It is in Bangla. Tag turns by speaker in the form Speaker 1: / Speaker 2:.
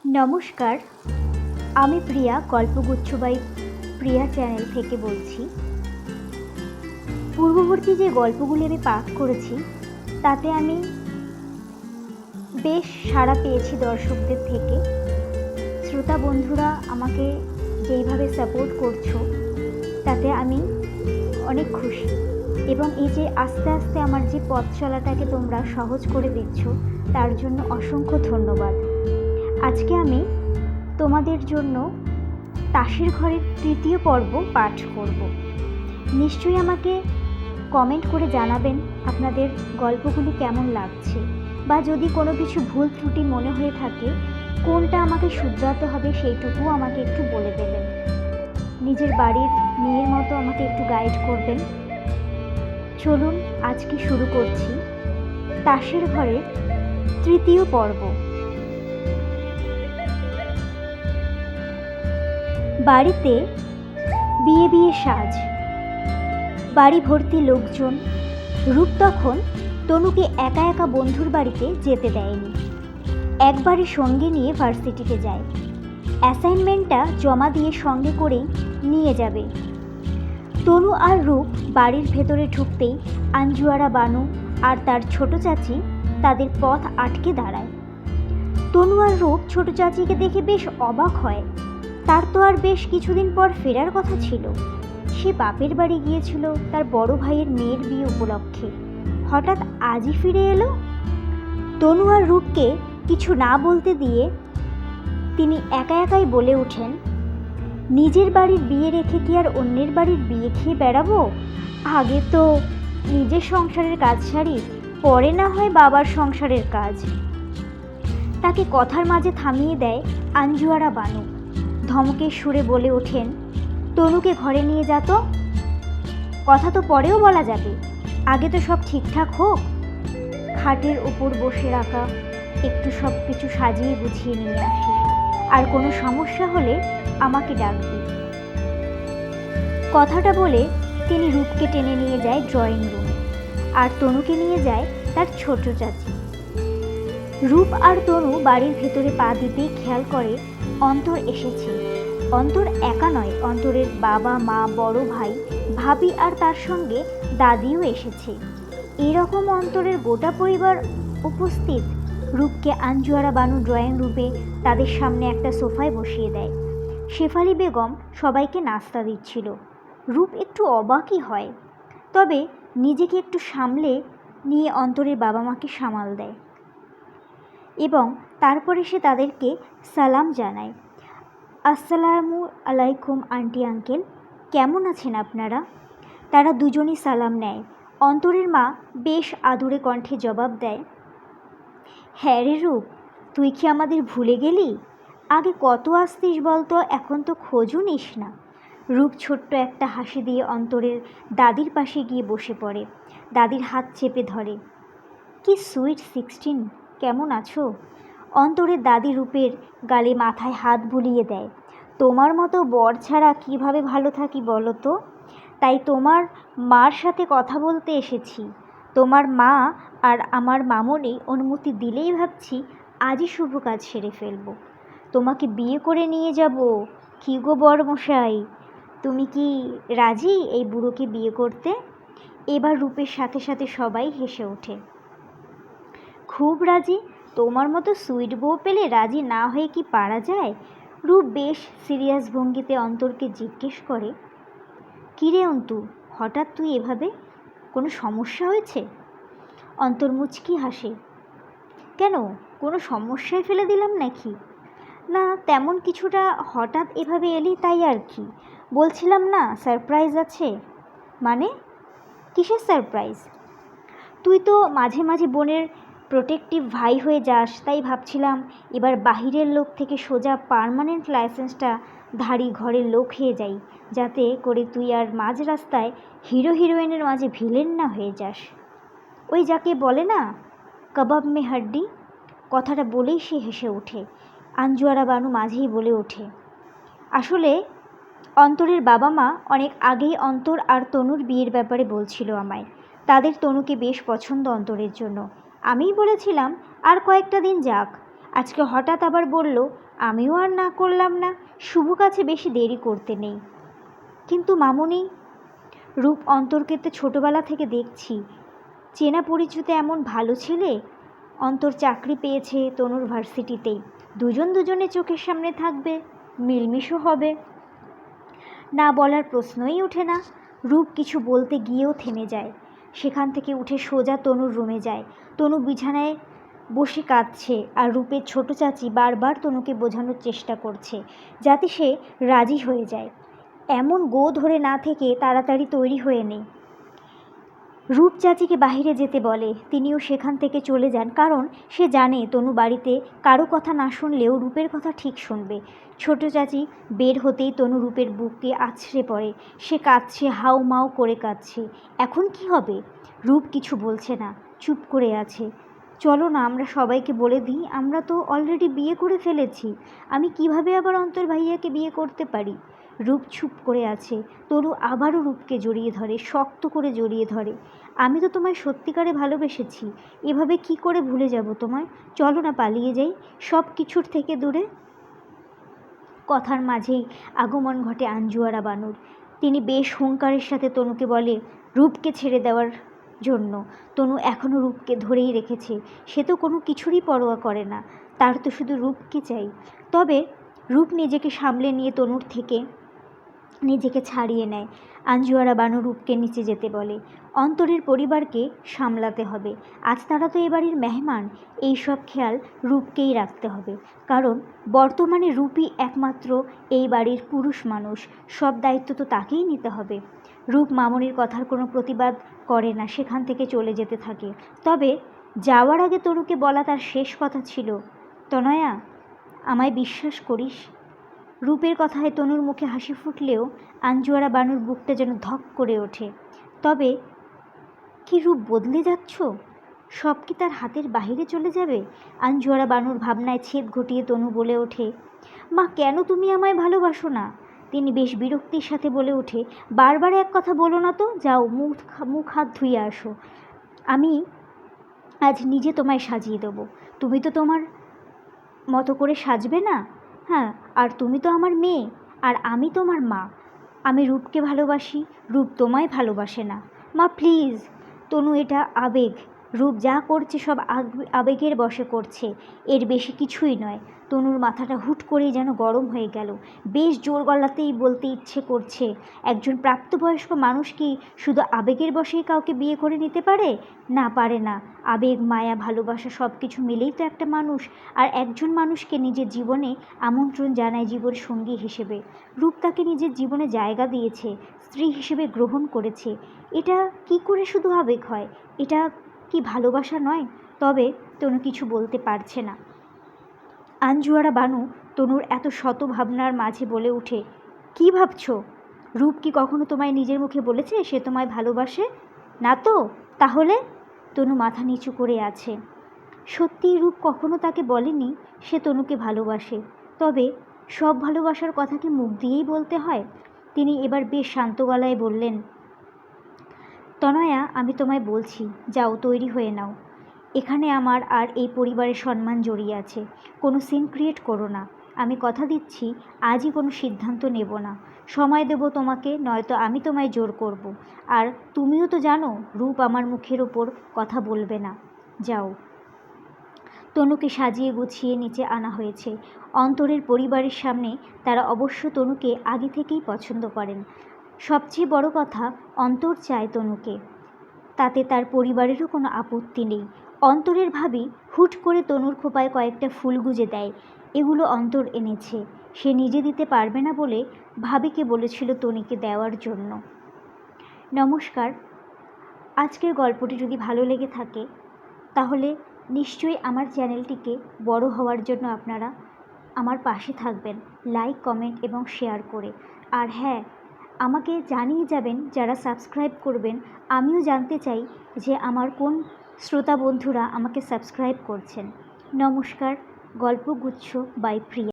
Speaker 1: নমস্কার, আমি প্রিয়া গল্পগুচ্ছ বাই প্রিয়া চ্যানেল থেকে বলছি। পূর্ববর্তী যে গল্পগুলি আমি পাঠ করেছি তাতে আমি বেশ সাড়া পেয়েছি দর্শকদের থেকে। শ্রোতা বন্ধুরা আমাকে যেইভাবে সাপোর্ট করছো তাতে আমি অনেক খুশি, এবং এই যে আস্তে আস্তে আমার যে পথ চলাটাকে তোমরা সহজ করে দিচ্ছ তার জন্য অসংখ্য ধন্যবাদ। আজকে আমি তোমাদের জন্য তাসের ঘরের তৃতীয় পর্ব পাঠ করব। নিশ্চয়ই আমাকে কমেন্ট করে জানাবেন আপনাদের গল্পগুলি কেমন লাগছে, বা যদি কোনো কিছু ভুল ত্রুটি মনে হয়ে থাকে কোনটা আমাকে শুধরাতে হবে সেইটুকুও আমাকে একটু বলে দেবেন। নিজের বাড়ির মেয়ের মতো আমাকে একটু গাইড করবেন। চলুন আজকে শুরু করছি তাসের ঘরের তৃতীয় পর্ব। বাড়িতে বিয়ে বিয়ে সাজ, বাড়ি ভর্তি লোকজন। রূপ তখন তনুকে একা একা বন্ধুর বাড়িতে যেতে দেয়নি, একবারে সঙ্গে নিয়ে ভার্সিটিতে যায়। অ্যাসাইনমেন্টটা জমা দিয়ে সঙ্গে করেই নিয়ে যাবে। তনু আর রূপ বাড়ির ভেতরে ঢুকতেই আঞ্জুয়ারা বানু আর তার ছোট চাচি তাদের পথ আটকে দাঁড়ায়। তনু আর রূপ ছোট চাচিকে দেখে বেশ অবাক হয়। তার তো আর বেশ কিছুদিন পর ফেরার কথা ছিল। সে বাপের বাড়ি গিয়েছিল তার বড় ভাইয়ের মেয়ের বিয়ে উপলক্ষে, হঠাৎ আজই ফিরে এলো। তনু আর রূপকে কিছু না বলতে দিয়ে তিনি একা একাই বলে ওঠেন, নিজের বাড়ির বিয়ে রেখে কি আর অন্যের বাড়ির বিয়ে খেয়ে বেড়াবো? আগে তো নিজের সংসারের কাজ সারি, পরে না হয় বাবার সংসারের কাজ। তাকে কথার মাঝে থামিয়ে দেয় আঞ্জুয়ারা বানু। ধমকের সুরে বলে ওঠেন, তনুকে ঘরে নিয়ে যা তো। কথা তো পরেও বলা যাবে, আগে তো সব ঠিকঠাক হোক। খাটের ওপর বসে রাখা একটু সব কিছু সাজিয়ে গুছিয়ে নিয়ে আসি, আর কোনো সমস্যা হলে আমাকে ডাকবি। কথাটা বলে তিনি রূপকে টেনে নিয়ে যায় ড্রয়িং রুমে, আর তনুকে নিয়ে যায় তার ছোট চাচি। রূপ আর তনু বাড়ির ভেতরে পা দিতেই খেয়াল করে অন্তর এসেছে। অন্তর একা নয়, অন্তরের বাবা মা, বড় ভাই, ভাবি আর তার সঙ্গে দাদিও এসেছে। এরকম অন্তরের গোটা পরিবার উপস্থিত। রূপকে আঞ্জুয়ারা বানু ড্রয়িং রুমে তাদের সামনে একটা সোফায় বসিয়ে দেয়। শেফালি বেগম সবাইকে নাস্তা দিচ্ছিল। রূপ একটু অবাকই হয়, তবে নিজেকে একটু সামলে নিয়ে অন্তরের বাবা মাকে সামাল দেয়, এবং তারপরে সে তাদেরকে সালাম জানায়। আসসালামু আলাইকুম আন্টি আঙ্কেল, কেমন আছেন আপনারা? তারা দুজনই সালাম নেয়। অন্তরের মা বেশ আদুরে কণ্ঠে জবাব দেয়, হ্যাঁ রে রূপ, তুই কি আমাদের ভুলে গেলি? আগে কত আসতিস বলতো, এখন তো খোঁজও নিস না। রূপ ছোট্ট একটা হাসি দিয়ে অন্তরের দাদির পাশে গিয়ে বসে পড়ে, দাদির হাত চেপে ধরে। কি সুইট 16, কেমন আছো? অন্তরের দাদি রূপের গালে মাথায় হাত বুলিয়ে দেয়। তোমার মতো বর ছাড়া কীভাবে ভালো থাকি বলো তো? তাই তোমার মার সাথে কথা বলতে এসেছি। তোমার মা আর আমার মামনি অনুমতি দিলেই ভাবছি আজই শুভ কাজ সেরে ফেলবো। তোমাকে বিয়ে করে নিয়ে যাব। কী গো বরমশাই, তুমি কি রাজি এই বুড়োকে বিয়ে করতে? এবার রূপের সাথে সাথে সবাই হেসে ওঠে। খুব রাজি, তোমার মতো সুইট বউ পেলে রাজি না হয়ে কি পারা যায়? রূপ বেশ সিরিয়াস ভঙ্গিতে অন্তরকে জিজ্ঞেস করে, কিরে অন্তু, হঠাৎ তুই এভাবে, কোনো সমস্যা হয়েছে? অন্তর মুচকি হাসে, কেন, কোনো সমস্যায় ফেলে দিলাম নাকি? না তেমন কিছুটা, হঠাৎ এভাবে এলি তাই আর কি। বলছিলাম না সারপ্রাইজ আছে। মানে কিসের সারপ্রাইজ? তুই তো মাঝে মাঝে বোনের প্রোটেক্টিভ ভাই হয়ে যাস, তাই ভাবছিলাম এবার বাহিরের লোক থেকে সোজা পার্মানেন্ট লাইসেন্সটা ধারী ঘরের লোক হয়ে যাই, যাতে করে তুই আর মাঝ রাস্তায় হিরো হিরোইনের মাঝে ভিলেন না হয়ে যাস। ওই যাকে বলে না কাবাব মে হাড্ডি। কথাটা বলেই সে হেসে ওঠে। আঞ্জুয়ারা বানু মাঝেই বলে ওঠে, আসলে অন্তরের বাবা মা অনেক আগেই অন্তর আর তনুর বিয়ের ব্যাপারে বলছিল আমায়। তাদের তনুকে বেশ পছন্দ অন্তরের জন্য। আমিই বলেছিলাম আর কয়েকটা দিন যাক, আজকে হঠাৎ আবার বলল, আমিও আর না করলাম না, শুভ কাছে বেশি দেরি করতে নেই। কিন্তু মামুনি, রূপ অন্তরকে তো ছোটোবেলা থেকে দেখছি, চেনা পরিচিত এমন ভালো ছেলে। অন্তর চাকরি পেয়েছে তনুর ভার্সিটিতেই, দুজনে চোখের সামনে থাকবে, মিলমিশও হবে, না বলার প্রশ্নই ওঠে না। রূপ কিছু বলতে গিয়েও থেমে যায়। সেখান থেকে উঠে সোজা তনুর রুমে যায়। তনু বিছানায় বসে কাঁদছে, আর রূপের ছোট চাচি বারবার তনুকে বোঝানোর চেষ্টা করছে যাতে সে রাজি হয়ে যায়। এমন গো ধরে না থেকে তাড়াতাড়ি তৈরি হয়ে নেই। রূপ চাচিকে বাহিরে যেতে বলে, তিনিও সেখান থেকে চলে যান, কারণ সে জানে তনু বাড়িতে কারো কথা না শুনলেও রূপের কথা ঠিক শুনবে। ছোট চাচি বের হতেই তনু রূপের বুকে আছড়ে পড়ে। সে কাঁদছে, হাউমাউ করে কাঁদছে। এখন কি হবে? রূপ কিছু বলছে না, চুপ করে আছে। চলো না আমরা সবাইকে বলে দিই, আমরা তো অলরেডি বিয়ে করে ফেলেছি, আমি কিভাবে আবার অন্তর ভাইয়াকে বিয়ে করতে পারি? রূপ চুপ করে আছে। তনু আবারও রূপকে জড়িয়ে ধরে, শক্ত করে জড়িয়ে ধরে। আমি তো তোমায় সত্যিকারে ভালোবেসেছি, এভাবে কি করে ভুলে যাব তোমায়? চলো না পালিয়ে যাই সব কিছুর থেকে দূরে। কথার মাঝেই আগমন ঘটে আঞ্জুয়ারা বানুর। তিনি বেশ হুঙ্কারের সাথে তনুকে বলে রূপকে ছেড়ে দেওয়ার জন্য। তনু এখনও রূপকে ধরেই রেখেছে। সে তো কোনো কিছুরই পরোয়া করে না, তার তো শুধু রূপকে চাই। তবে রূপ নিজেকে সামলে নিয়ে তনুর থেকে নিজেকে ছাড়িয়ে নেয়। আঞ্জুয়ারা বানু রূপকে নিচে যেতে বলে। অন্তরের পরিবারকে সামলাতে হবে, আজ তারা তো এবাড়ির মেহমান, এই সব খেয়াল রূপকেই রাখতে হবে, কারণ বর্তমানে রূপই একমাত্র এই বাড়ির পুরুষ মানুষ, সব দায়িত্ব তো তাকেই নিতে হবে। রূপ মামনির কথার কোনো প্রতিবাদ করে না, সেখান থেকে চলে যেতে থাকে। তবে যাওয়ার আগে তনুকে বলা তার শেষ কথা ছিল, তনয়া, আমায় বিশ্বাস করিস? রূপের কথায় তনুর মুখে হাসি ফুটলেও আঞ্জুয়ারা বানুর বুকটা যেন ধক করে ওঠে। তবে কি রূপ বদলে যাচ্ছ? সব কি তার হাতের বাহিরে চলে যাবে? আঞ্জুয়ারা বানুর ভাবনায় ছেদ ঘটিয়ে তনু বলে ওঠে, মা কেন তুমি আমায় ভালোবাসো না? তিনি বেশ বিরক্তির সাথে বলে ওঠে, বারবার এক কথা বলো না তো, যাও মুখ হাত ধুয়ে আসো, আমি আজ নিজে তোমায় সাজিয়ে দেবো। তুমি তো তোমার মতো করে সাজবে না? হ্যাঁ, আর তুমি তো আমার মেয়ে, আর আমি তোমার মা। আমি রূপকে ভালোবাসি, রূপ তোমায় ভালোবাসে না। মা প্লিজ। তনু, এটা আবেগ, রূপ যা করছে সব আবেগের বশে করছে, এর বেশি কিছুই নয়। তনুর মাথাটা হুট করেই যেন গরম হয়ে গেল। বেশ জোর গলাতেই বলতে ইচ্ছে করছে, একজন প্রাপ্তবয়স্ক মানুষ কি শুধু আবেগের বশেই কাউকে বিয়ে করে নিতে পারে? না, পারে না। আবেগ, মায়া, ভালোবাসা সব কিছু মিলেই তো একটা মানুষ, আর একজন মানুষকে নিজের জীবনে আমন্ত্রণ জানায় জীবন সঙ্গী হিসেবে। রূপ তাকে নিজের জীবনে জায়গা দিয়েছে, স্ত্রী হিসেবে গ্রহণ করেছে। এটা কি করে শুধু আবেগ হয়? এটা কি ভালোবাসা নয়? তবে তনু কিছু বলতে পারছে না। আঞ্জুয়ারা বানু তনুর এত শত ভাবনার মাঝে বলে ওঠে, কি ভাবছো? রূপ কি কখনো তোমায় নিজের মুখে বলেছে সে তোমায় ভালোবাসে? না তো। তাহলে? তনু মাথা নিচু করে আছে। সত্যিই রূপ কখনো তাকে বলেনি সে তনুকে ভালোবাসে। তবে সব ভালোবাসার কথা কি মুখ দিয়েই বলতে হয়? তিনি এবার বেশ শান্ত গলায় বললেন, তনয়া, আমি তোমায় বলছি, যাও তৈরি হয়ে নাও। এখানে আমার আর এই পরিবারের সম্মান জড়িয়ে আছে, কোনো সিন ক্রিয়েট করো না। আমি কথা দিচ্ছি আজই কোনো সিদ্ধান্ত নেব না, সময় দেব তোমাকে, নয়তো আমি তোমায় জোর করব। আর তুমিও তো জানো রূপ আমার মুখের ওপর কথা বলবে না। যাও। তনুকে সাজিয়ে গুছিয়ে নিচে আনা হয়েছে। অন্তরের পরিবারের সামনে তারা অবশ্য তনুকে আগে থেকেই পছন্দ করেন। সবচেয়ে বড় কথা, অন্তর চায় তনুকে, তাতে তার পরিবারেরও কোনো আপত্তি নেই। অন্তরের ভাবি হুট করে তনুর খোপায় কয়েকটা ফুল গুজে দেয়। এগুলো অন্তর এনেছে, সে নিজে দিতে পারবে না বলে ভাবিকে বলেছিল তনুকে দেওয়ার জন্য। নমস্কার। আজকের গল্পটি যদি ভালো লেগে থাকে তাহলে নিশ্চয়ই আমার চ্যানেলটিকে বড় হওয়ার জন্য আপনারা আমার পাশে থাকবেন, লাইক, কমেন্ট এবং শেয়ার করে। আর হ্যাঁ, আমাকে জানিয়ে যাবেন যারা সাবস্ক্রাইব করবেন। আমিও জানতে চাই যে আমার কোন শ্রোতা বন্ধুরা আমাকে সাবস্ক্রাইব করছেন। নমস্কার। গল্পগুচ্ছ বাই প্রিয়া।